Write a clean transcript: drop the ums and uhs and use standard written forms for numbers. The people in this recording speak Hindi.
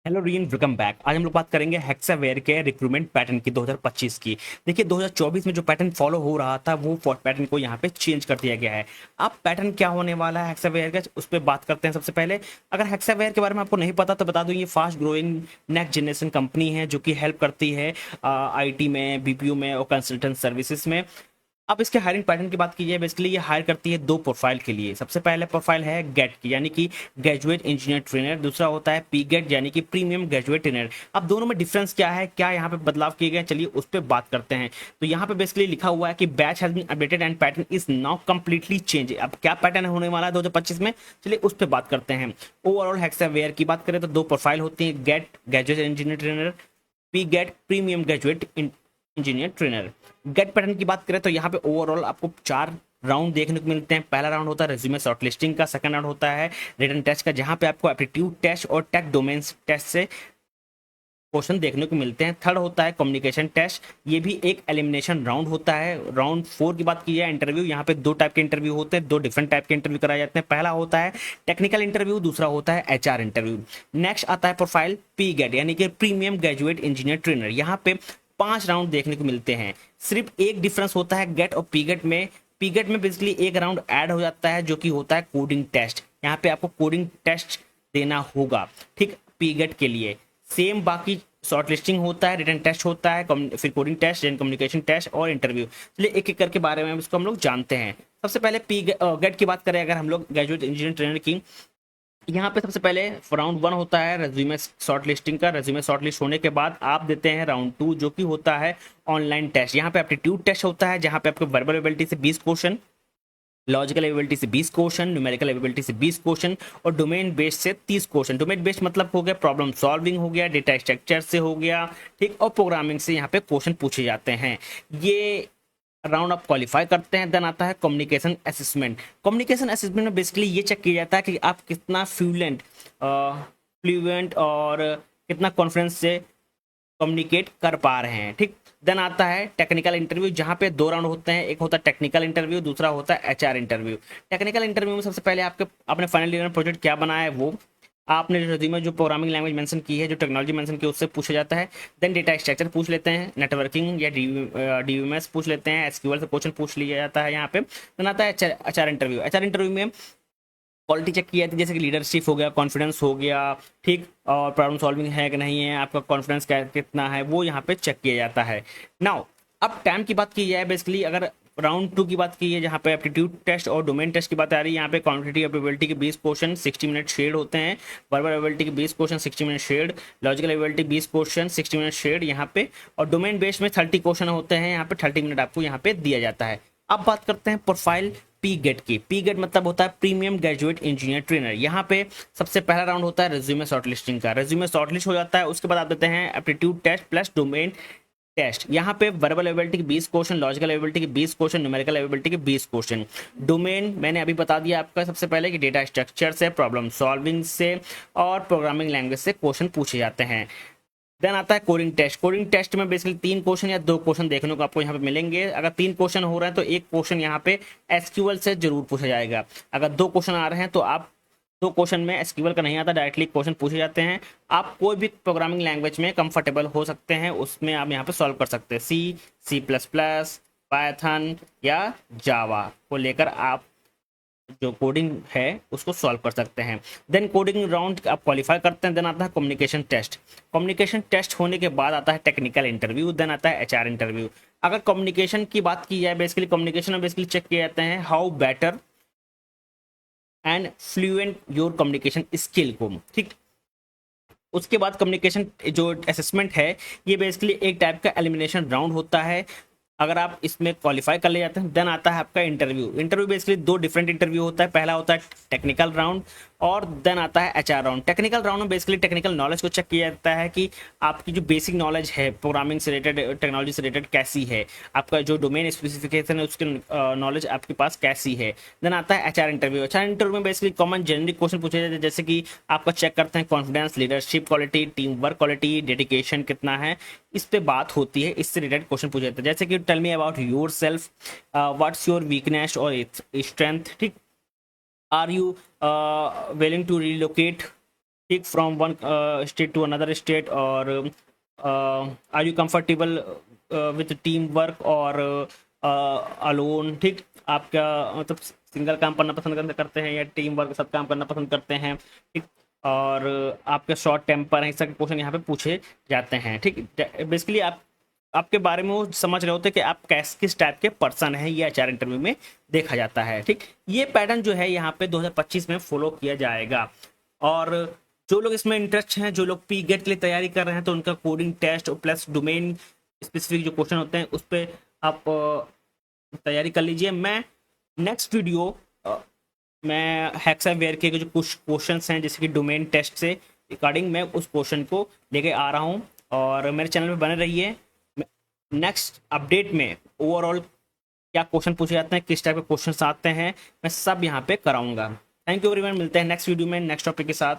Hello rayon, welcome back. आज हम लोग बात करेंगे हेक्सावेयर के रिक्रूटमेंट पैटर्न की 2025 की। देखिए 2024 में जो पैटर्न फॉलो हो रहा था वो पैटर्न को यहाँ पे चेंज कर दिया गया है। अब पैटर्न क्या होने वाला है हेक्सावेयर का, उस पर बात करते हैं। सबसे पहले अगर हेक्सावेयर के बारे में आपको नहीं पता तो बता दूं, ये fast growing next generation company है जो कि हेल्प करती है आईटी में, बीपीओ में और कंसल्टेंट सर्विसेज में। अब इसके हायरिंग पैटर्न की बात की जाए, बेसिकली ये हायर करती है दो प्रोफाइल के लिए। सबसे पहले प्रोफाइल है गेट की, यानी कि ग्रेजुएट इंजीनियर ट्रेनर। दूसरा होता है पी गेट, यानी कि प्रीमियम ग्रेजुएट ट्रेनर। अब दोनों में डिफरेंस क्या है, क्या यहाँ पे बदलाव किए गए, चलिए उस पर बात करते हैं। तो यहाँ पे बेसिकली लिखा हुआ है कि batch has been updated and pattern is now completely change. अब क्या पैटर्न होने वाला है 2025 में, चलिए उस पर बात करते हैं। ओवरऑल हेक्सावेयर की बात करें तो दो प्रोफाइल होती है, GET graduate engineer trainer, P GET premium graduate engineer trainer. GET pattern की बात करें तो यहाँ पे ओवरऑल आपको 4 राउंड देखने को मिलते हैं। पहला राउंड होता है रेज्यूमे शॉर्टलिस्टिंग का, सेकंड राउंड होता है रिटन टेस्ट का, जहाँ पे आपको एप्टीट्यूड टेस्ट और टेक डोमेन टेस्ट से क्वेश्चन देखने को मिलते हैं। थर्ड होता है कम्युनिकेशन टेस्ट, ये भी एक एलिमिनेशन राउंड होता है। राउंड 4 की बात की जाए इंटरव्यू, यहाँ पे दो टाइप के इंटरव्यू होते हैं, दो डिफरेंट टाइप के इंटरव्यू कराए जाते हैं। पहला होता है टेक्निकल इंटरव्यू, दूसरा होता है एचआर इंटरव्यू। नेक्स्ट आता है प्रोफाइल पी गेट, यानी कि प्रीमियम ग्रेजुएट इंजीनियर ट्रेनर। यहाँ पे 5 राउंड देखने को मिलते हैं। सिर्फ एक डिफरेंस होता है गेट और पीगेट में। पीगेट में बेसिकली एक राउंड ऐड हो जाता है जो कि होता है कोडिंग टेस्ट। यहाँ पे आपको कोडिंग टेस्ट देना होगा, ठीक, पीगेट के लिए। सेम बाकी शॉर्ट लिस्टिंग होता है, रिटन टेस्ट होता है, फिर coding test, then communication test और इंटरव्यू। चलिए एक एक करके बारे में इसको हम लोग जानते हैं। सबसे पहले पी गेट की बात करें अगर हम लोग ग्रेजुएट इंजीनियर ट्रेनर की, यहाँ पे सबसे पहले राउंड 1 होता है रेज्यूमे शॉर्ट लिस्टिंग का। रेज्यूमे शॉर्ट लिस्ट होने के बाद आप देते हैं राउंड 2 जो कि होता है ऑनलाइन टेस्ट। यहाँ पे एप्टीट्यूड टेस्ट होता है जहाँ पे आपको वर्बल एबिलिटी से 20 क्वेश्चन, लॉजिकल एबिलिटी से 20 क्वेश्चन, न्यूमेरिकल एबिलिटी से 20 क्वेश्चन और डोमेन बेस्ड से 30 क्वेश्चन। डोमेन बेस्ड मतलब हो गया प्रॉब्लम सॉल्विंग हो गया, डेटा स्ट्रक्चर से हो गया, ठीक, और प्रोग्रामिंग से यहाँ पे क्वेश्चन पूछे जाते हैं। ये राउंड आप क्वालिफाई करते हैं। देन आता है कम्युनिकेशन असेसमेंट। कम्युनिकेशन असेसमेंट में बेसिकली ये चेक किया जाता है कि आप कितना फ्लुएंट और कितना कॉन्फिडेंस से कम्युनिकेट कर पा रहे हैं, ठीक। देन आता है टेक्निकल इंटरव्यू, जहाँ पे 2 राउंड होते हैं। एक होता है टेक्निकल इंटरव्यू, दूसरा होता है एचआर इंटरव्यू। टेक्निकल इंटरव्यू में सबसे पहले आपने फाइनल ईयर में प्रोजेक्ट क्या बनाया है, वो आपने जो रिज्यूमे जो प्रोग्रामिंग लैंग्वेज मेंशन की है, जो टेक्नोलॉजी मेंशन की है, उससे पूछा जाता है। देन डेटा स्ट्रक्चर पूछ लेते हैं, नेटवर्किंग या डीयूएमएस पूछ लेते हैं, एसक्यूएल से क्वेश्चन पूछ लिया जाता है यहाँ पे। देन आता है एचआर इंटरव्यू। एचआर इंटरव्यू में क्वालिटी चेक की जाती है, जैसे कि लीडरशिप हो गया, कॉन्फिडेंस हो गया, ठीक, और प्रॉब्लम सॉल्विंग है कि नहीं है, आपका कॉन्फिडेंस कितना है, वो यहाँ पे चेक किया जाता है। नाउ अब टाइम की बात की जाए, बेसिकली अगर राउंड 2 की बात की है जहाँ पे एप्टीट्यूड टेस्ट और डोमेन टेस्ट की बात आ रही है, यहाँ पे क्वांटिटी एबिलिटी के 20 क्वेश्चन 60 मिनट शेड होते हैं, वर्बल एबिलिटी के 20 क्वेश्चन 60 मिनट शेड, लॉजिकल एबिलिटी 20 क्वेश्चन 60 मिनट शेड यहाँ पे, और डोमेन बेस्ड में 30 क्वेश्चन होते हैं, यहाँ पे 30 मिनट आपको यहाँ पे दिया जाता है। अब बात करते हैं प्रोफाइल पी गेट की। पी गेट मतलब होता है प्रीमियम ग्रेजुएट इंजीनियर ट्रेनर। यहाँ पे सबसे पहला राउंड होता है रेज्यूमे शॉर्टलिस्टिंग का। रेज्यूमे शॉर्टलिस्ट हो जाता है, उसके बाद आप देते हैं aptitude test plus domain test. यहाँ पे वर्बल एबिलिटी के 20 क्वेश्चन, लॉजिकल एबिलिटी के 20 क्वेश्चन, न्यूमेरिकल एबिलिटी के 20 क्वेश्चन। डोमेन मैंने अभी बता दिया आपका सबसे पहले कि डेटा स्ट्रक्चर से, प्रॉब्लम सॉल्विंग से और प्रोग्रामिंग लैंग्वेज से क्वेश्चन पूछे जाते हैं। देन आता है कोडिंग टेस्ट। कोडिंग टेस्ट में बेसिकली 3 क्वेश्चन या 2 क्वेश्चन देखने को आपको यहाँ पे मिलेंगे। अगर 3 क्वेश्चन हो रहे हैं तो एक क्वेश्चन यहाँ पे एसक्यूएल से जरूर पूछा जाएगा। अगर 2 क्वेश्चन आ रहे हैं तो आप 2 क्वेश्चन में एसक्यूएल का नहीं आता, डायरेक्टली क्वेश्चन पूछे जाते हैं। आप कोई भी प्रोग्रामिंग लैंग्वेज में कंफर्टेबल हो सकते हैं, उसमें आप यहाँ पे सॉल्व कर सकते हैं। सी प्लस प्लस, पाइथन या जावा को लेकर आप जो कोडिंग है उसको सॉल्व कर सकते हैं। देन कोडिंग राउंड आप क्वालिफाई करते हैं। देन आता है कम्युनिकेशन टेस्ट। कम्युनिकेशन टेस्ट होने के बाद आता है टेक्निकल इंटरव्यू, देन आता है एचआर इंटरव्यू। अगर कम्युनिकेशन की बात की जाए, बेसिकली कम्युनिकेशन में बेसिकली चेक किए जाते हैं how better and fluent your communication skill को, ठीक। उसके बाद कम्युनिकेशन जो असेसमेंट है, ये बेसिकली एक टाइप का एलिमिनेशन राउंड होता है। अगर आप इसमें क्वालिफाई कर ले जाते हैं, देन आता है आपका interview. Interview basically 2 different interview होता है। पहला होता है टेक्निकल राउंड और देन आता है एचआर राउंड। टेक्निकल राउंड में बेसिकली टेक्निकल नॉलेज को चेक किया जाता है कि आपकी जो बेसिक नॉलेज है प्रोग्रामिंग से रिलेटेड, टेक्नोलॉजी से रिलेटेड कैसी है, आपका जो डोमेन स्पेसिफिकेशन है उसकी नॉलेज आपके पास कैसी है। देन आता है एचआर इंटरव्यू। एचआर इंटरव्यू में बेसिकली कॉमन जेनरिक क्वेश्चन पूछे जाते हैं, जैसे कि आपका चेक करते हैं confidence, leadership quality, team work quality, dedication कितना है, इस पे बात होती है। इससे रिलेटेड क्वेश्चन पूछे जाते हैं, जैसे कि tell me about yourself, what's your weakness और स्ट्रेंथ, ठीक, are you willing to relocate, ठीक, from one state to another state, और are you comfortable with team work और अलोन। ठीक, आप क्या मतलब सिंगल काम करना पसंद करते हैं या टीम वर्क सब काम करना पसंद करते हैं। ठीक, और आपके शॉर्ट टेम्पर है, इस तरह के क्वेश्चन यहाँ पे पूछे जाते हैं। ठीक, बेसिकली आप आपके बारे में वो समझ रहे होते कि आप किस टाइप के पर्सन हैं, ये एचआर इंटरव्यू में देखा जाता है। ठीक, ये पैटर्न जो है यहाँ पे 2025 में फॉलो किया जाएगा। और जो लोग इसमें इंटरेस्ट हैं, जो लोग पी गेट के लिए तैयारी कर रहे हैं, तो उनका coding test plus domain specific जो क्वेश्चन होते हैं उस पर आप तैयारी कर लीजिए। मैं नेक्स्ट वीडियो मैं हेक्सावेयर के जो कुछ क्वेश्चंस हैं जैसे कि डोमेन टेस्ट से रिगार्डिंग, मैं उस क्वेश्चन को लेके आ रहा हूँ, और मेरे चैनल पे बने रहिए। नेक्स्ट अपडेट में ओवरऑल क्या क्वेश्चन पूछे जाते हैं, किस टाइप के क्वेश्चन आते हैं, मैं सब यहाँ पे कराऊंगा। थैंक यू एवरीवन, मिलते हैं नेक्स्ट वीडियो में नेक्स्ट टॉपिक के साथ।